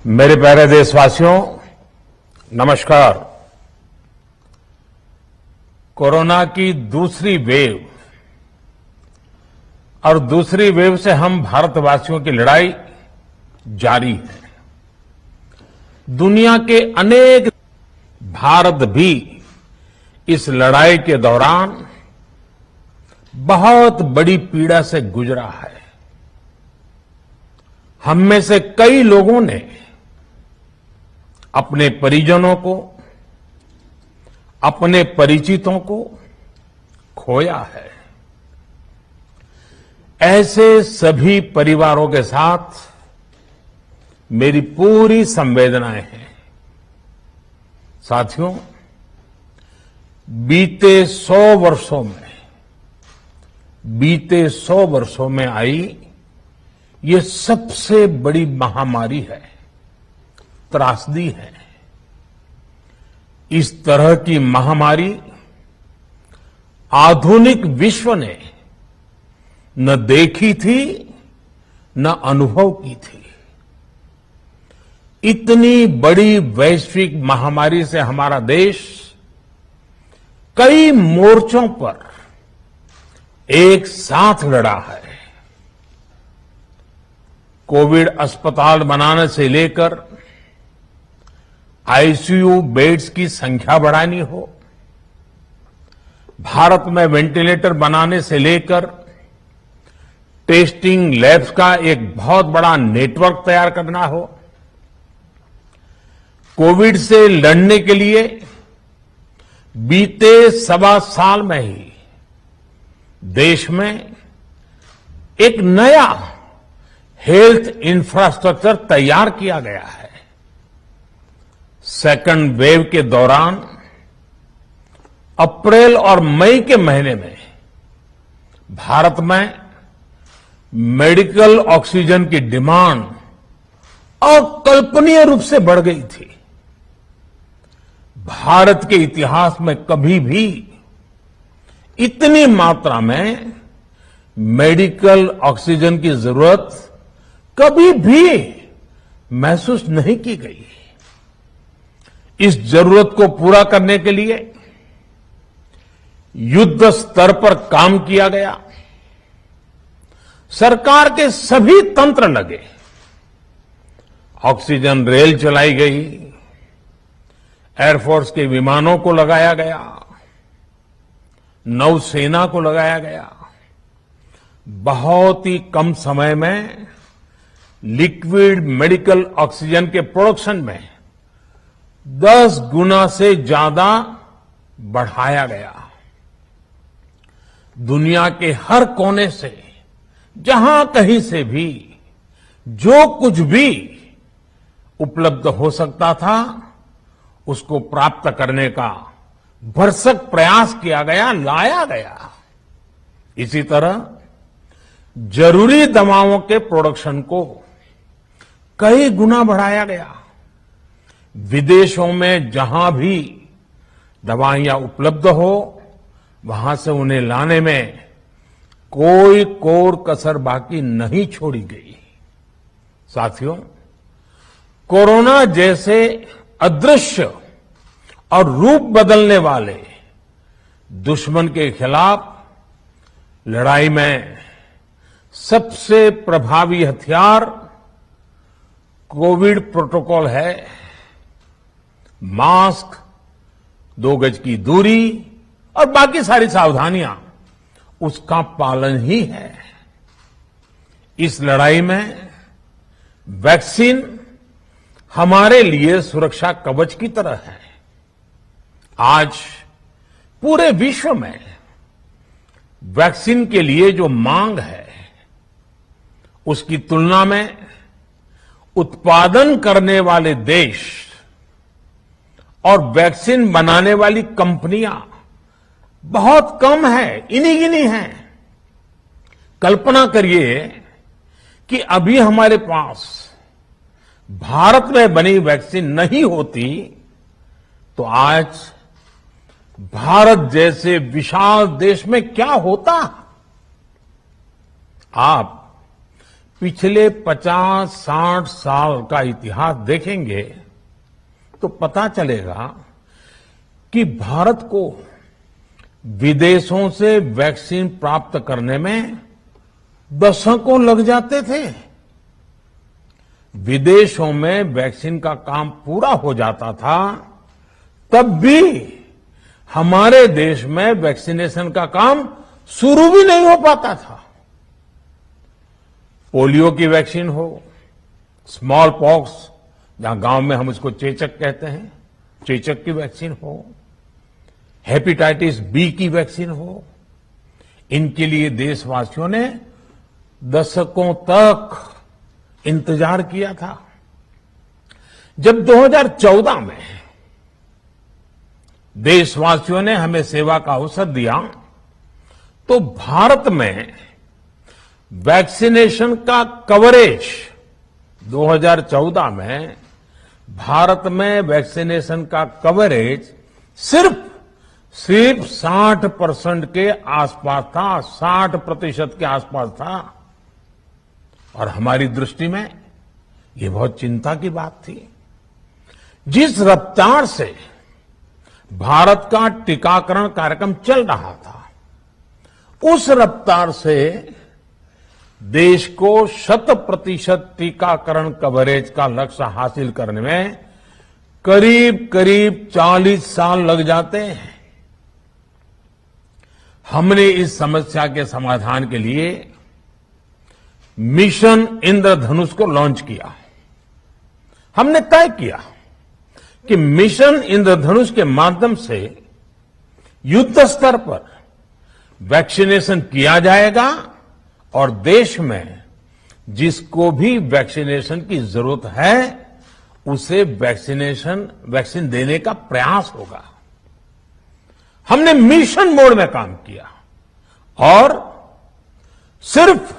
मेरे प्यारे देशवासियों, नमस्कार। कोरोना की दूसरी वेव और दूसरी वेव से हम भारतवासियों की लड़ाई जारी है। दुनिया के अनेक भारत भी इस लड़ाई के दौरान बहुत बड़ी पीड़ा से गुजरा है। हम में से कई लोगों ने अपने परिजनों को, अपने परिचितों को खोया है। ऐसे सभी परिवारों के साथ मेरी पूरी संवेदनाएं हैं। साथियों, बीते 100 वर्षों में आई ये सबसे बड़ी महामारी है, त्रासदी है। इस तरह की महामारी आधुनिक विश्व ने न देखी थी न अनुभव की थी। इतनी बड़ी वैश्विक महामारी से हमारा देश कई मोर्चों पर एक साथ लड़ा है। कोविड अस्पताल बनाने से लेकर आईसीयू बेड्स की संख्या बढ़ानी हो, भारत में वेंटिलेटर बनाने से लेकर टेस्टिंग लैब्स का एक बहुत बड़ा नेटवर्क तैयार करना हो, कोविड से लड़ने के लिए बीते 1.25 साल में ही देश में एक नया हेल्थ इंफ्रास्ट्रक्चर तैयार किया गया है। सेकंड वेव के दौरान अप्रैल और मई के महीने में भारत में मेडिकल ऑक्सीजन की डिमांड अकल्पनीय रूप से बढ़ गई थी। भारत के इतिहास में कभी भी इतनी मात्रा में मेडिकल ऑक्सीजन की जरूरत कभी भी महसूस नहीं की गई। इस जरूरत को पूरा करने के लिए युद्ध स्तर पर काम किया गया। सरकार के सभी तंत्र लगे। ऑक्सीजन रेल चलाई गई, एयरफोर्स के विमानों को लगाया गया, नौसेना को लगाया गया। बहुत ही कम समय में लिक्विड मेडिकल ऑक्सीजन के प्रोडक्शन में 10 गुना से ज्यादा बढ़ाया गया। दुनिया के हर कोने से, जहां कहीं से भी जो कुछ भी उपलब्ध हो सकता था उसको प्राप्त करने का भरसक प्रयास किया गया, लाया गया। इसी तरह जरूरी दवाओं के प्रोडक्शन को कई गुना बढ़ाया गया। विदेशों में जहां भी दवाइयां उपलब्ध हो वहां से उन्हें लाने में कोई कोर कसर बाकी नहीं छोड़ी गई। साथियों, कोरोना जैसे अदृश्य और रूप बदलने वाले दुश्मन के खिलाफ लड़ाई में सबसे प्रभावी हथियार कोविड प्रोटोकॉल है। मास्क, 2 गज की दूरी और बाकी सारी सावधानियां उसका पालन ही है। इस लड़ाई में वैक्सीन हमारे लिए सुरक्षा कवच की तरह है। आज पूरे विश्व में वैक्सीन के लिए जो मांग है उसकी तुलना में उत्पादन करने वाले देश और वैक्सीन बनाने वाली कंपनियां बहुत कम है, इन्हीं गिनी हैं। कल्पना करिए कि अभी हमारे पास भारत में बनी वैक्सीन नहीं होती तो आज भारत जैसे विशाल देश में क्या होता। आप पिछले 50-60 साल का इतिहास देखेंगे तो पता चलेगा कि भारत को विदेशों से वैक्सीन प्राप्त करने में दशकों लग जाते थे। विदेशों में वैक्सीन का काम पूरा हो जाता था, तब भी हमारे देश में वैक्सीनेशन का काम शुरू भी नहीं हो पाता था। पोलियो की वैक्सीन हो, स्मॉल पॉक्स, जहां गांव में हम उसको चेचक कहते हैं, चेचक की वैक्सीन हो, हेपेटाइटिस बी की वैक्सीन हो, इनके लिए देशवासियों ने दशकों तक इंतजार किया था। जब 2014 में देशवासियों ने हमें सेवा का अवसर दिया, तो भारत में वैक्सीनेशन का कवरेज 2014 में भारत में वैक्सीनेशन का कवरेज सिर्फ 60% के आसपास था, 60% के आसपास था। और हमारी दृष्टि में ये बहुत चिंता की बात थी। जिस रफ्तार से भारत का टीकाकरण कार्यक्रम चल रहा था, उस रफ्तार से देश को 100% टीकाकरण कवरेज का लक्ष्य हासिल करने में करीब करीब 40 साल लग जाते हैं। हमने इस समस्या के समाधान के लिए मिशन इंद्रधनुष को लॉन्च किया। हमने तय किया कि मिशन इंद्रधनुष के माध्यम से युद्ध स्तर पर वैक्सीनेशन किया जाएगा और देश में जिसको भी वैक्सीनेशन की जरूरत है उसे वैक्सीन देने का प्रयास होगा। हमने मिशन मोड में काम किया और सिर्फ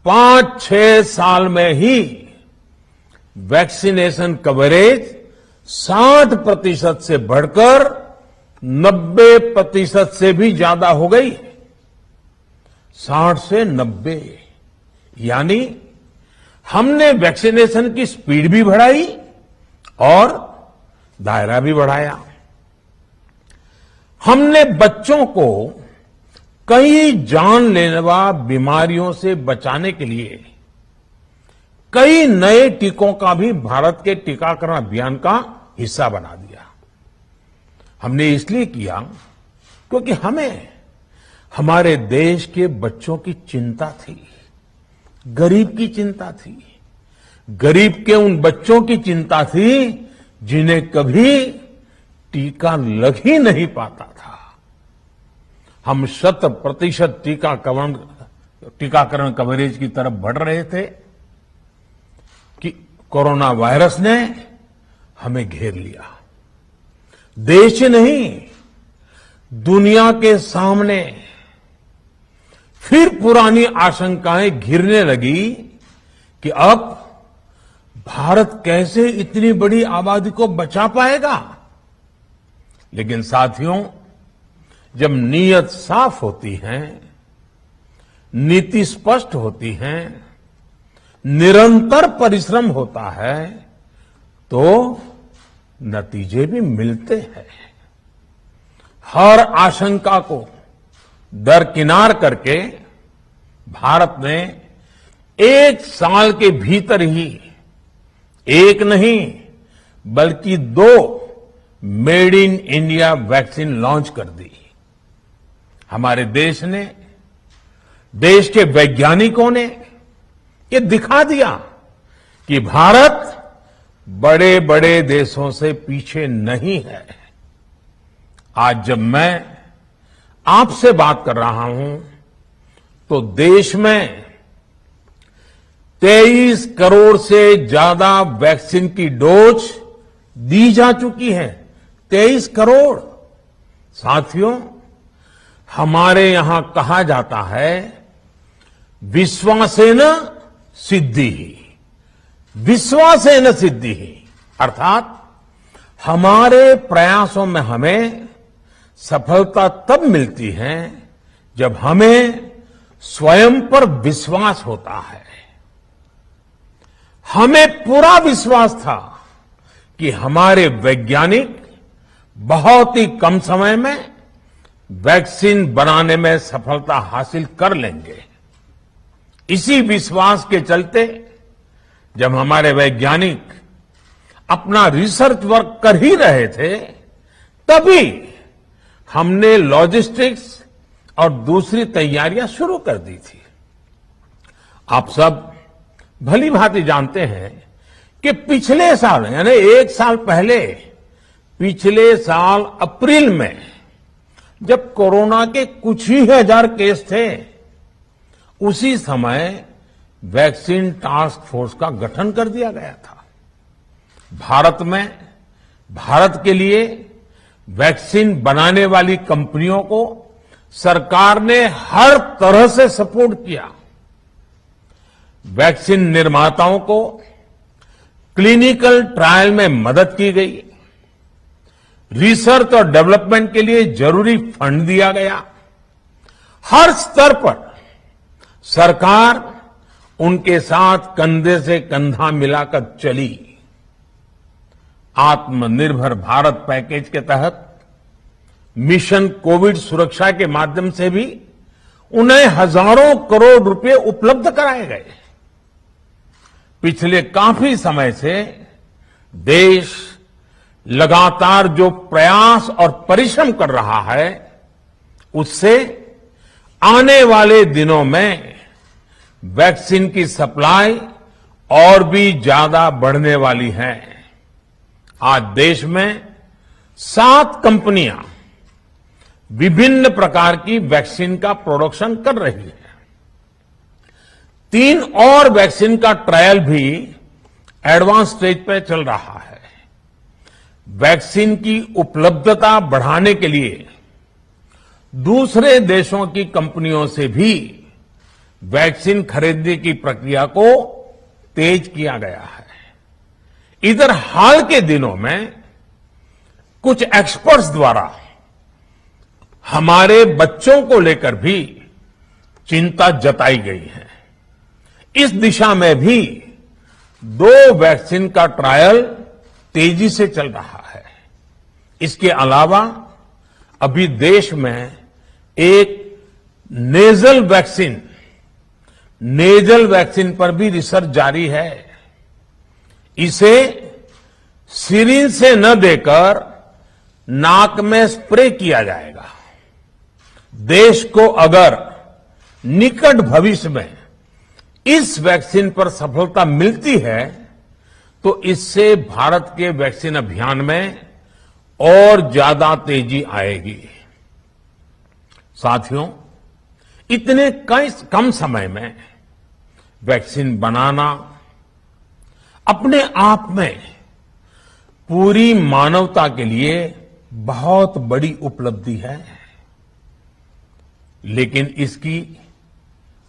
5-6 साल में ही वैक्सीनेशन कवरेज 60% से बढ़कर 90% से भी ज्यादा हो गई। 60 से 90, यानी हमने वैक्सीनेशन की स्पीड भी बढ़ाई और दायरा भी बढ़ाया। हमने बच्चों को कई जानलेवा बीमारियों से बचाने के लिए कई नए टीकों का भी भारत के टीकाकरण अभियान का हिस्सा बना दिया। हमने इसलिए किया क्योंकि हमें हमारे देश के बच्चों की चिंता थी, गरीब की चिंता थी, गरीब के उन बच्चों की चिंता थी जिन्हें कभी टीका लग ही नहीं पाता था। हम 100% टीकाकरण कवरेज की तरफ बढ़ रहे थे कि कोरोना वायरस ने हमें घेर लिया। देश नहीं, दुनिया के सामने फिर पुरानी आशंकाएं घिरने लगी कि अब भारत कैसे इतनी बड़ी आबादी को बचा पाएगा। लेकिन साथियों, जब नीयत साफ होती है, नीति स्पष्ट होती है, निरंतर परिश्रम होता है, तो नतीजे भी मिलते हैं। हर आशंका को दरकिनार करके भारत ने 1 साल के भीतर ही एक नहीं बल्कि 2 made in India vaccine launch कर दी। हमारे देश ने, देश के वैज्ञानिकों ने ये दिखा दिया कि भारत बड़े बड़े देशों से पीछे नहीं है। आज जब मैं आपसे बात कर रहा हूं तो देश में 23 करोड़ से ज्यादा वैक्सीन की डोज दी जा चुकी है। 23 करोड़। साथियों, हमारे यहां कहा जाता है विश्वासेन सिद्धिः, विश्वासेन सिद्धिः, अर्थात हमारे प्रयासों में हमें सफलता तब मिलती है जब हमें स्वयं पर विश्वास होता है। हमें पूरा विश्वास था कि हमारे वैज्ञानिक बहुत ही कम समय में वैक्सीन बनाने में सफलता हासिल कर लेंगे। इसी विश्वास के चलते जब हमारे वैज्ञानिक अपना रिसर्च वर्क कर ही रहे थे, तभी हमने लॉजिस्टिक्स और दूसरी तैयारियां शुरू कर दी थी। आप सब भली भांति जानते हैं कि पिछले साल यानी एक साल पहले, पिछले साल अप्रैल में जब कोरोना के कुछ ही हजार केस थे, उसी समय वैक्सीन टास्क फोर्स का गठन कर दिया गया था। भारत के लिए वैक्सीन बनाने वाली कंपनियों को सरकार ने हर तरह से सपोर्ट किया। वैक्सीन निर्माताओं को क्लिनिकल ट्रायल में मदद की गई। रिसर्च और डेवलपमेंट के लिए जरूरी फंड दिया गया। हर स्तर पर सरकार उनके साथ कंधे से कंधा मिलाकर चली। आत्मनिर्भर भारत पैकेज के तहत मिशन कोविड सुरक्षा के माध्यम से भी उन्हें हजारों करोड़ रुपए उपलब्ध कराए गए। पिछले काफी समय से देश लगातार जो प्रयास और परिश्रम कर रहा है, उससे आने वाले दिनों में वैक्सीन की सप्लाई और भी ज्यादा बढ़ने वाली है। आज देश में 7 कंपनियां विभिन्न प्रकार की वैक्सीन का प्रोडक्शन कर रही है। 3 और वैक्सीन का ट्रायल भी एडवांस स्टेज पर चल रहा है। वैक्सीन की उपलब्धता बढ़ाने के लिए दूसरे देशों की कंपनियों से भी वैक्सीन खरीदने की प्रक्रिया को तेज किया गया है। इधर हाल के दिनों में कुछ एक्सपर्ट्स द्वारा हमारे बच्चों को लेकर भी चिंता जताई गई है। इस दिशा में भी 2 वैक्सीन का ट्रायल तेजी से चल रहा है। इसके अलावा अभी देश में एक नेजल वैक्सीन पर भी रिसर्च जारी है। इसे सिरिंज से न देकर नाक में स्प्रे किया जाएगा। देश को अगर निकट भविष्य में इस वैक्सीन पर सफलता मिलती है, तो इससे भारत के वैक्सीन अभियान में और ज्यादा तेजी आएगी। साथियों, इतने कम समय में वैक्सीन बनाना अपने आप में पूरी मानवता के लिए बहुत बड़ी उपलब्धि है, लेकिन इसकी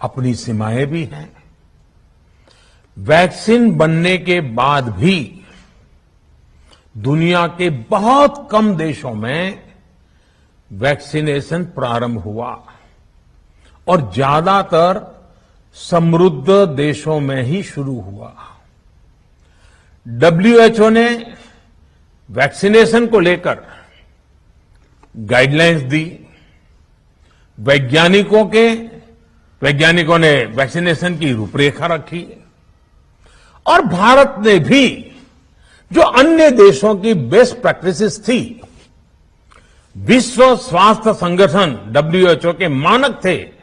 अपनी सीमाएं भी हैं। वैक्सीन बनने के बाद भी दुनिया के बहुत कम देशों में वैक्सीनेशन प्रारंभ हुआ और ज्यादातर समृद्ध देशों में ही शुरू हुआ। WHO ने वैक्सीनेशन को लेकर गाइडलाइंस दी। वैज्ञानिकों ने वैक्सीनेशन की रूपरेखा रखी और भारत ने भी जो अन्य देशों की बेस्ट प्रैक्टिसेस थी, विश्व स्वास्थ्य संगठन WHO के मानक थे,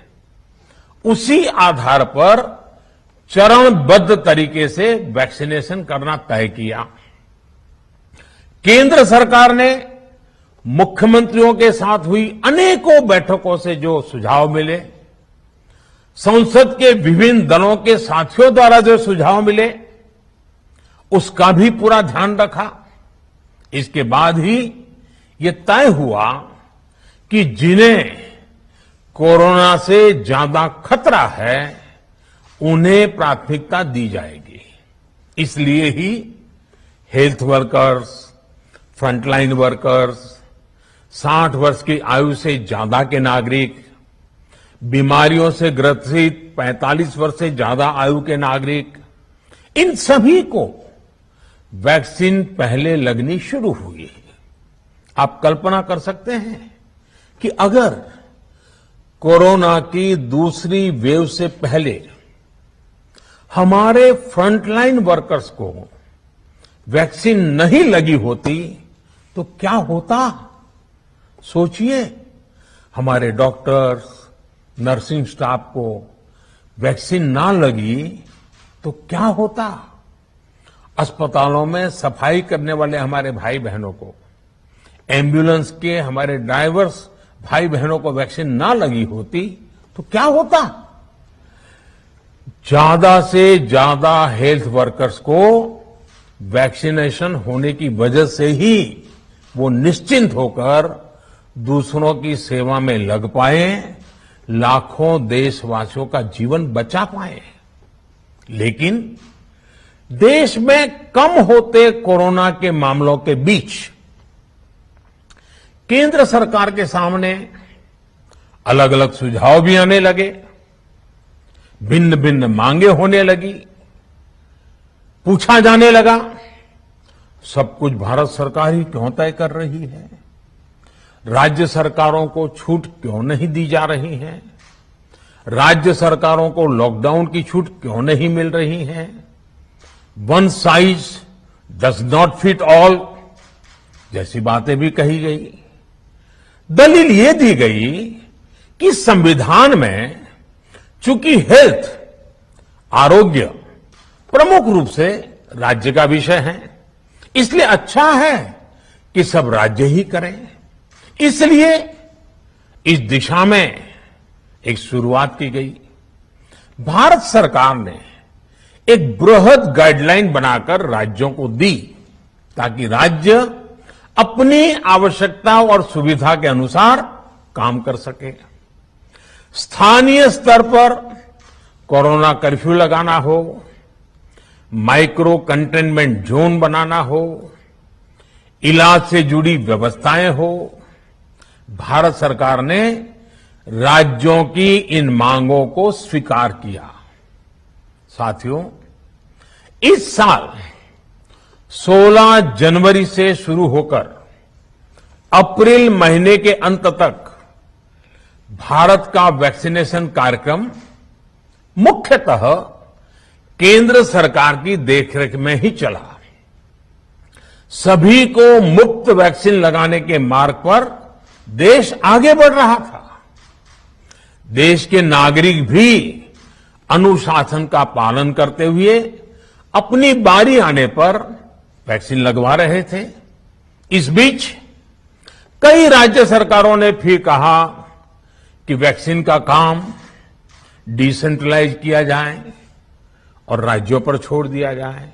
उसी आधार पर चरणबद्ध तरीके से वैक्सीनेशन करना तय किया। केंद्र सरकार ने मुख्यमंत्रियों के साथ हुई अनेकों बैठकों से जो सुझाव मिले, संसद के विभिन्न दलों के साथियों द्वारा जो सुझाव मिले, उसका भी पूरा ध्यान रखा। इसके बाद ही ये तय हुआ कि जिन्हें कोरोना से ज्यादा खतरा है, उन्हें प्राथमिकता दी जाएगी। इसलिए ही हेल्थ वर्कर्स, फ्रंटलाइन वर्कर्स, 60 वर्ष की आयु से ज्यादा के नागरिक, बीमारियों से ग्रसित 45 वर्ष से ज्यादा आयु के नागरिक, इन सभी को वैक्सीन पहले लगनी शुरू हुई है। आप कल्पना कर सकते हैं कि अगर कोरोना की दूसरी वेव से पहले हमारे फ्रंटलाइन वर्कर्स को वैक्सीन नहीं लगी होती तो क्या होता? सोचिए, हमारे डॉक्टर्स, नर्सिंग स्टाफ को वैक्सीन ना लगी तो क्या होता? अस्पतालों में सफाई करने वाले हमारे भाई बहनों को, एम्बुलेंस के हमारे ड्राइवर्स भाई बहनों को वैक्सीन ना लगी होती तो क्या होता? ज्यादा से ज्यादा हेल्थ वर्कर्स को वैक्सीनेशन होने की वजह से ही वो निश्चिंत होकर दूसरों की सेवा में लग पाए, लाखों देशवासियों का जीवन बचा पाए। लेकिन देश में कम होते कोरोना के मामलों के बीच केंद्र सरकार के सामने अलग अलग सुझाव भी आने लगे, भिन्न भिन्न मांगे होने लगी, पूछा जाने लगा, सब कुछ भारत सरकार ही क्यों तय कर रही है? राज्य सरकारों को छूट क्यों नहीं दी जा रही है? राज्य सरकारों को लॉकडाउन की छूट क्यों नहीं मिल रही है? One size does not fit all जैसी बातें भी कही गई। दलील ये दी गई कि संविधान में चूंकि हेल्थ, आरोग्य प्रमुख रूप से राज्य का विषय है, इसलिए अच्छा है कि सब राज्य ही करें। इसलिए इस दिशा में एक शुरुआत की गई। भारत सरकार ने एक बृहद गाइडलाइन बनाकर राज्यों को दी ताकि राज्य अपनी आवश्यकता और सुविधा के अनुसार काम कर सके। स्थानीय स्तर पर कोरोना कर्फ्यू लगाना हो, माइक्रो कंटेनमेंट जोन बनाना हो, इलाज से जुड़ी व्यवस्थाएं हो, भारत सरकार ने राज्यों की इन मांगों को स्वीकार किया। साथियों, इस साल 16 जनवरी से शुरू होकर अप्रैल महीने के अंत तक भारत का वैक्सीनेशन कार्यक्रम मुख्यतः केंद्र सरकार की देखरेख में ही चला। सभी को मुफ्त वैक्सीन लगाने के मार्ग पर देश आगे बढ़ रहा था। देश के नागरिक भी अनुशासन का पालन करते हुए अपनी बारी आने पर वैक्सीन लगवा रहे थे। इस बीच कई राज्य सरकारों ने फिर कहा कि वैक्सीन का काम डिसेंट्रलाइज किया जाए और राज्यों पर छोड़ दिया जाए।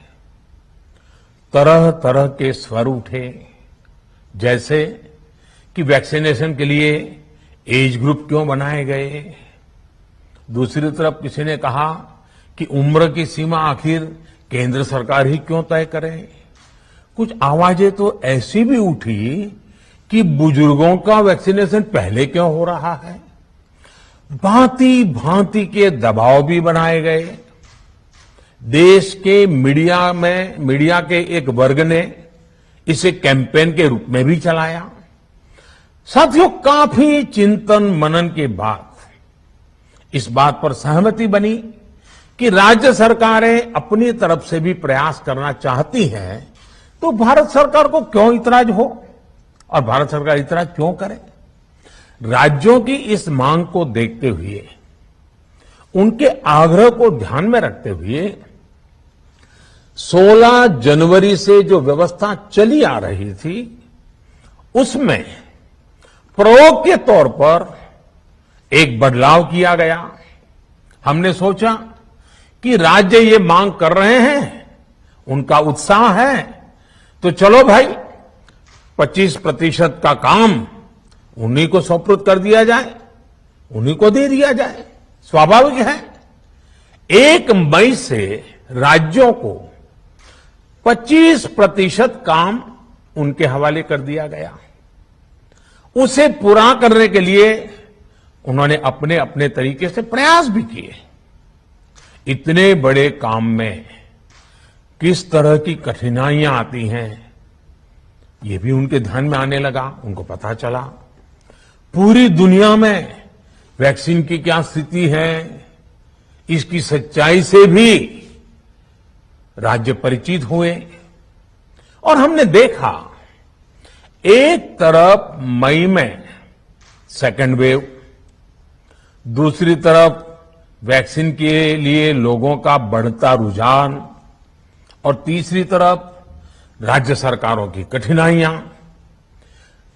तरह तरह के स्वर उठे, जैसे कि वैक्सीनेशन के लिए एज ग्रुप क्यों बनाए गए। दूसरी तरफ किसी ने कहा कि उम्र की सीमा आखिर केंद्र सरकार ही क्यों तय करे। कुछ आवाजें तो ऐसी भी उठी कि बुजुर्गों का वैक्सीनेशन पहले क्यों हो रहा है। भांति भांति के दबाव भी बनाए गए। देश के मीडिया के एक वर्ग ने इसे कैंपेन के रूप में भी चलाया। साथियों, काफी चिंतन मनन के बाद इस बात पर सहमति बनी कि राज्य सरकारें अपनी तरफ से भी प्रयास करना चाहती हैं, तो भारत सरकार को क्यों इतराज हो और भारत सरकार इतराज क्यों करे। राज्यों की इस मांग को देखते हुए, उनके आग्रह को ध्यान में रखते हुए 16 जनवरी से जो व्यवस्था चली आ रही थी, उसमें प्रयोग के तौर पर एक बदलाव किया गया। हमने सोचा कि राज्य ये मांग कर रहे हैं, उनका उत्साह है, तो चलो भाई 25% का काम उन्हीं को सुपुर्द कर दिया जाए, उन्हीं को दे दिया जाए। स्वाभाविक है 1 मई से राज्यों को 25% काम उनके हवाले कर दिया गया। उसे पूरा करने के लिए उन्होंने अपने अपने तरीके से प्रयास भी किए। इतने बड़े काम में किस तरह की कठिनाइयां आती हैं, ये भी उनके ध्यान में आने लगा। उनको पता चला पूरी दुनिया में वैक्सीन की क्या स्थिति है, इसकी सच्चाई से भी राज्य परिचित हुए। और हमने देखा, एक तरफ मई में सेकेंड वेव, दूसरी तरफ वैक्सीन के लिए लोगों का बढ़ता रुझान, और तीसरी तरफ राज्य सरकारों की कठिनाइयां।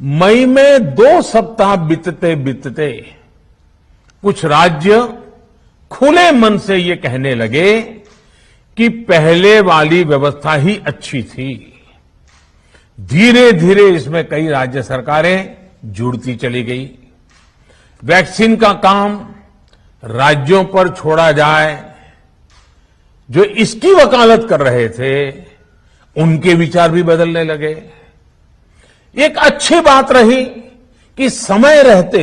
मई में 2 सप्ताह बीतते बीतते कुछ राज्य खुले मन से ये कहने लगे कि पहले वाली व्यवस्था ही अच्छी थी। धीरे धीरे इसमें कई राज्य सरकारें जुड़ती चली गई। वैक्सीन का काम राज्यों पर छोड़ा जाए, जो इसकी वकालत कर रहे थे उनके विचार भी बदलने लगे। एक अच्छी बात रही कि समय रहते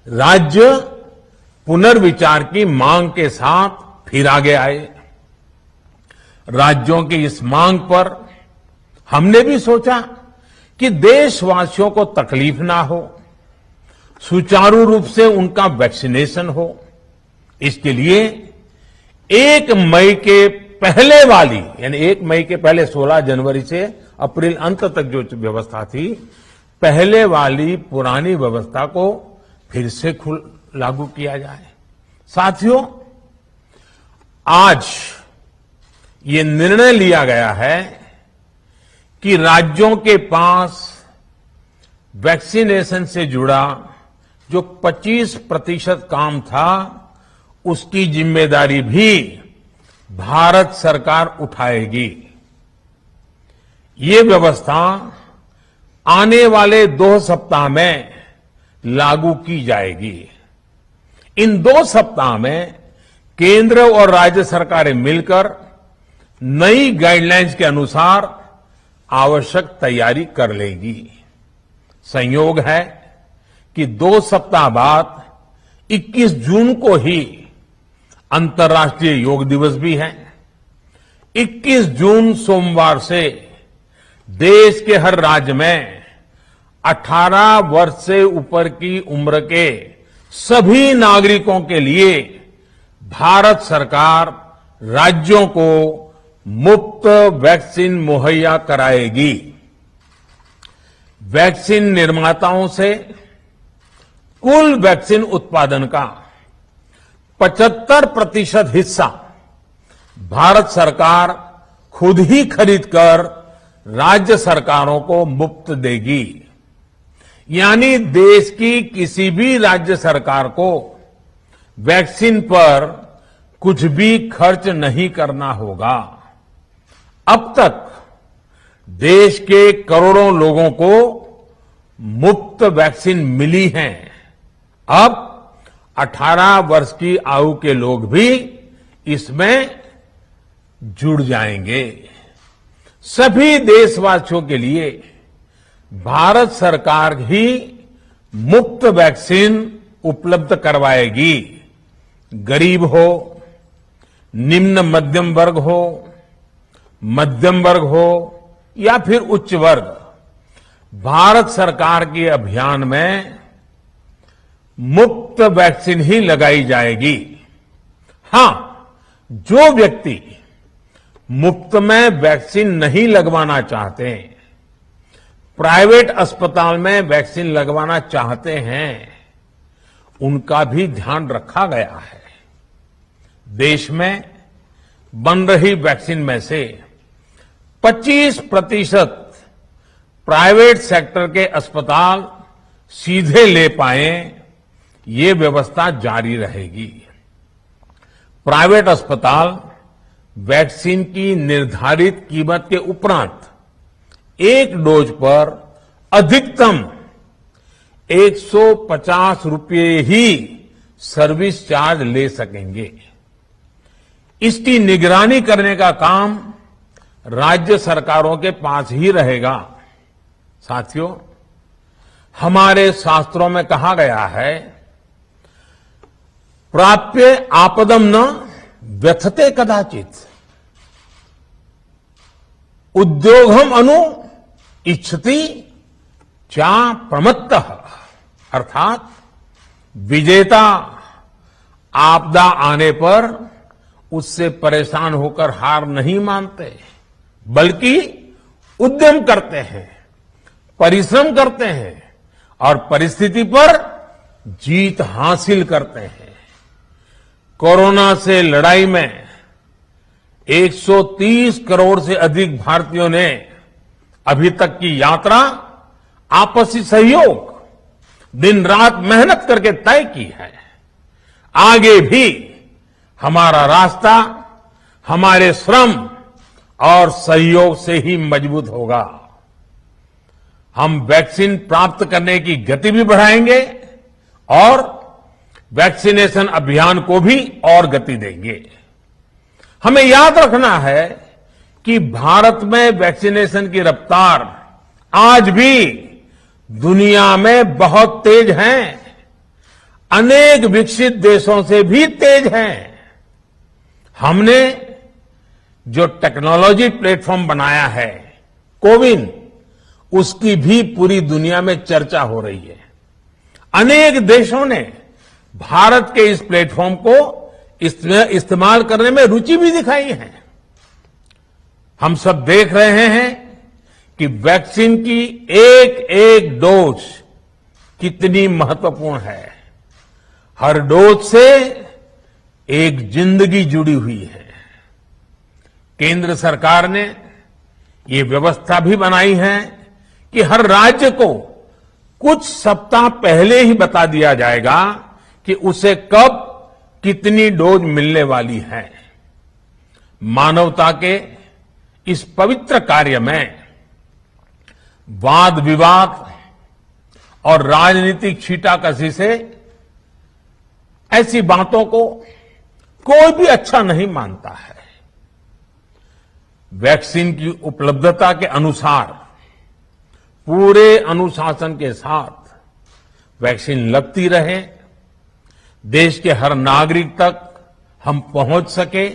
राज्य पुनर्विचार की मांग के साथ फिर आगे आए। राज्यों की इस मांग पर हमने भी सोचा कि देशवासियों को तकलीफ ना हो, सुचारू रूप से उनका वैक्सीनेशन हो। इसके लिए 1 मई के पहले वाली, यानी 1 मई के पहले 16 जनवरी से अप्रैल अंत तक जो व्यवस्था थी, पहले वाली पुरानी व्यवस्था को फिर से लागू किया जाए। साथियों, आज ये निर्णय लिया गया है कि राज्यों के पास वैक्सीनेशन से जुड़ा जो 25% काम था, उसकी जिम्मेदारी भी भारत सरकार उठाएगी। ये व्यवस्था आने वाले 2 सप्ताह में लागू की जाएगी। इन 2 सप्ताह में केंद्र और राज्य सरकारें मिलकर नई गाइडलाइंस के अनुसार आवश्यक तैयारी कर लेंगी। संयोग है कि 2 सप्ताह बाद 21 जून को ही अंतर्राष्ट्रीय योग दिवस भी है। 21 जून सोमवार से देश के हर राज्य में 18 वर्ष से ऊपर की उम्र के सभी नागरिकों के लिए भारत सरकार राज्यों को मुफ्त वैक्सीन मुहैया कराएगी। वैक्सीन निर्माताओं से कुल वैक्सीन उत्पादन का 75% हिस्सा भारत सरकार खुद ही खरीदकर राज्य सरकारों को मुफ्त देगी। यानी देश की किसी भी राज्य सरकार को वैक्सीन पर कुछ भी खर्च नहीं करना होगा। अब तक देश के करोड़ों लोगों को मुफ्त वैक्सीन मिली है। अब 18 वर्ष की आयु के लोग भी इसमें जुड़ जाएंगे। सभी देशवासियों के लिए भारत सरकार ही मुफ्त वैक्सीन उपलब्ध करवाएगी। गरीब हो, निम्न मध्यम वर्ग हो, मध्यम वर्ग हो या फिर उच्च वर्ग, भारत सरकार के अभियान में मुफ्त वैक्सीन ही लगाई जाएगी। हां, जो व्यक्ति मुफ्त में वैक्सीन नहीं लगवाना चाहते, प्राइवेट अस्पताल में वैक्सीन लगवाना चाहते हैं, उनका भी ध्यान रखा गया है। देश में बन रही वैक्सीन में से 25% प्राइवेट सेक्टर के अस्पताल सीधे ले पाए, ये व्यवस्था जारी रहेगी। प्राइवेट अस्पताल वैक्सीन की निर्धारित कीमत के उपरांत एक डोज पर अधिकतम 150 रुपये ही सर्विस चार्ज ले सकेंगे। इसकी निगरानी करने का काम राज्य सरकारों के पास ही रहेगा। साथियों, हमारे शास्त्रों में कहा गया है प्राप्य आपदम न व्यथते कदाचित, उद्योगम अनु इच्छति चा प्रमत्तः, अर्थात विजेता आपदा आने पर उससे परेशान होकर हार नहीं मानते, बल्कि उद्यम करते हैं, परिश्रम करते हैं और परिस्थिति पर जीत हासिल करते हैं। कोरोना से लड़ाई में 130 करोड़ से अधिक भारतीयों ने अभी तक की यात्रा आपसी सहयोग, दिन रात मेहनत करके तय की है। आगे भी हमारा रास्ता हमारे श्रम और सहयोग से ही मजबूत होगा। हम वैक्सीन प्राप्त करने की गति भी बढ़ाएंगे और वैक्सीनेशन अभियान को भी और गति देंगे। हमें याद रखना है कि भारत में वैक्सीनेशन की रफ्तार आज भी दुनिया में बहुत तेज है, अनेक विकसित देशों से भी तेज है। हमने जो टेक्नोलॉजी प्लेटफॉर्म बनाया है कोविन, उसकी भी पूरी दुनिया में चर्चा हो रही है। अनेक देशों ने भारत के इस प्लेटफॉर्म को इस्तेमाल करने में रुचि भी दिखाई है। हम सब देख रहे हैं कि वैक्सीन की एक एक डोज कितनी महत्वपूर्ण है। हर डोज से एक जिंदगी जुड़ी हुई है। केंद्र सरकार ने ये व्यवस्था भी बनाई है कि हर राज्य को कुछ सप्ताह पहले ही बता दिया जाएगा कि उसे कब कितनी डोज मिलने वाली है। मानवता के इस पवित्र कार्य में वाद विवाद और राजनीतिक छींटाकशी से ऐसी बातों को कोई भी अच्छा नहीं मानता है। वैक्सीन की उपलब्धता के अनुसार पूरे अनुशासन के साथ वैक्सीन लगती रहे, देश के हर नागरिक तक हम पहुंच सके,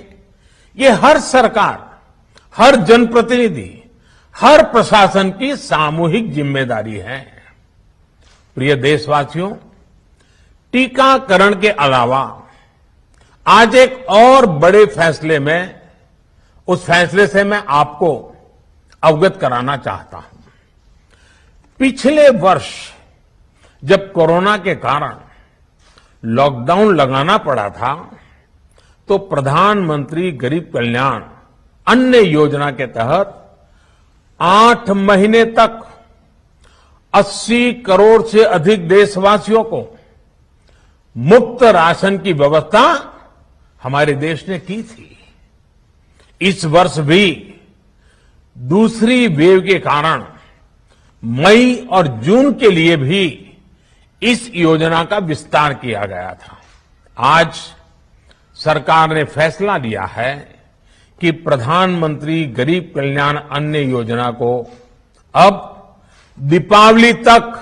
ये हर सरकार, हर जनप्रतिनिधि, हर प्रशासन की सामूहिक जिम्मेदारी है। प्रिय देशवासियों, टीकाकरण के अलावा आज एक और बड़े फैसले में, उस फैसले से मैं आपको अवगत कराना चाहता हूं। पिछले वर्ष जब कोरोना के कारण लॉकडाउन लगाना पड़ा था, तो प्रधानमंत्री गरीब कल्याण अन्न योजना के तहत 8 महीने तक 80 करोड़ से अधिक देशवासियों को मुफ्त राशन की व्यवस्था हमारे देश ने की थी। इस वर्ष भी दूसरी वेव के कारण मई और जून के लिए भी इस योजना का विस्तार किया गया था। आज सरकार ने फैसला लिया है कि प्रधानमंत्री गरीब कल्याण अन्न योजना को अब दीपावली तक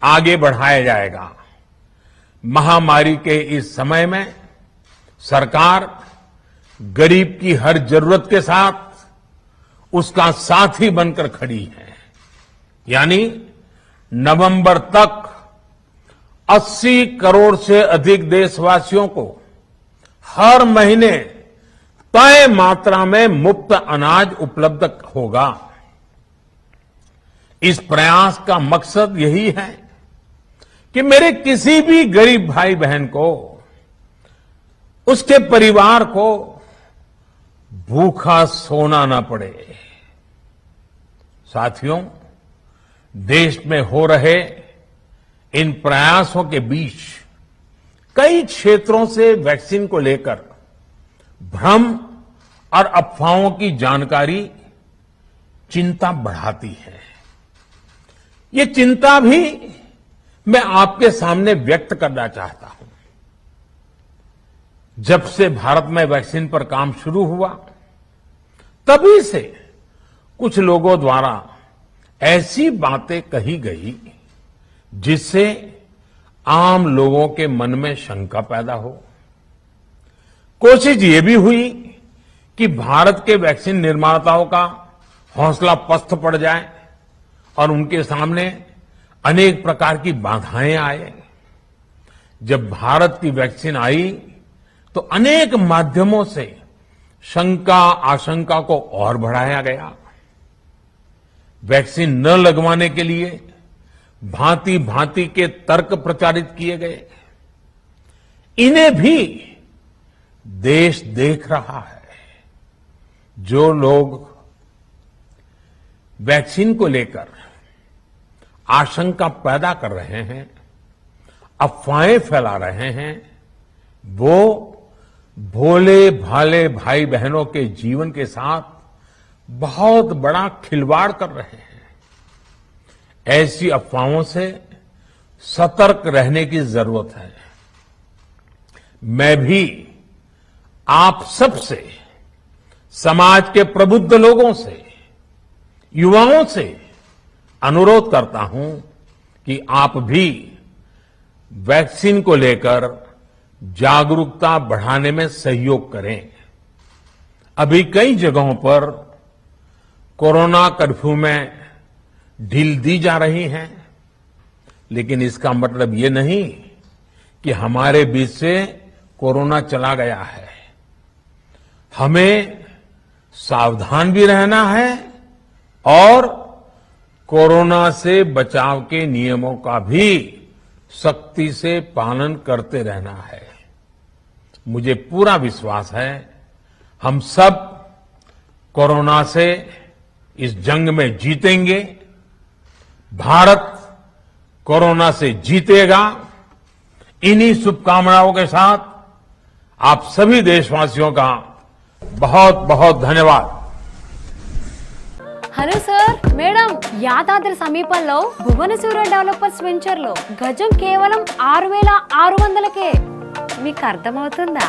आगे बढ़ाया जाएगा। महामारी के इस समय में सरकार गरीब की हर जरूरत के साथ उसका साथी बनकर खड़ी है। यानी नवंबर तक 80 करोड़ से अधिक देशवासियों को हर महीने तय मात्रा में मुफ्त अनाज उपलब्ध होगा। इस प्रयास का मकसद यही है कि मेरे किसी भी गरीब भाई बहन को, उसके परिवार को भूखा सोना न पड़े। साथियों, देश में हो रहे इन प्रयासों के बीच कई क्षेत्रों से वैक्सीन को लेकर भ्रम और अफवाहों की जानकारी चिंता बढ़ाती है। ये चिंता भी मैं आपके सामने व्यक्त करना चाहता हूं। जब से भारत में वैक्सीन पर काम शुरू हुआ, तभी से कुछ लोगों द्वारा ऐसी बातें कही गई जिससे आम लोगों के मन में शंका पैदा हो। कोशिश ये भी हुई कि भारत के वैक्सीन निर्माताओं का हौसला पस्त पड़ जाए और उनके सामने अनेक प्रकार की बाधाएं आए। जब भारत की वैक्सीन आई तो अनेक माध्यमों से शंका आशंका को और बढ़ाया गया। वैक्सीन न लगवाने के लिए भांति भांति के तर्क प्रचारित किए गए। इन्हें भी देश देख रहा है। जो लोग वैक्सीन को लेकर आशंका पैदा कर रहे हैं, अफवाहें फैला रहे हैं, वो भोले भाले भाई बहनों के जीवन के साथ बहुत बड़ा खिलवाड़ कर रहे हैं। ऐसी अफवाहों से सतर्क रहने की जरूरत है। मैं भी आप सबसे, समाज के प्रबुद्ध लोगों से, युवाओं से अनुरोध करता हूं कि आप भी वैक्सीन को लेकर जागरूकता बढ़ाने में सहयोग करें। अभी कई जगहों पर कोरोना कर्फ्यू में ढील दी जा रही है, लेकिन इसका मतलब ये नहीं कि हमारे बीच से कोरोना चला गया है। हमें सावधान भी रहना है और कोरोना से बचाव के नियमों का भी सख्ती से पालन करते रहना है। मुझे पूरा विश्वास है हम सब कोरोना से इस जंग में जीतेंगे। भारत कोरोना से जीतेगा। इन्हीं शुभकामनाओं के साथ आप सभी देशवासियों का बहुत बहुत धन्यवाद। హలో సార్ మేడం యాదాద్రి సమీపంలో భువనసూర డెవలపర్స్ వెంచర్లో గజం కేవలం 6,600కే మీకు అర్థమవుతుందా?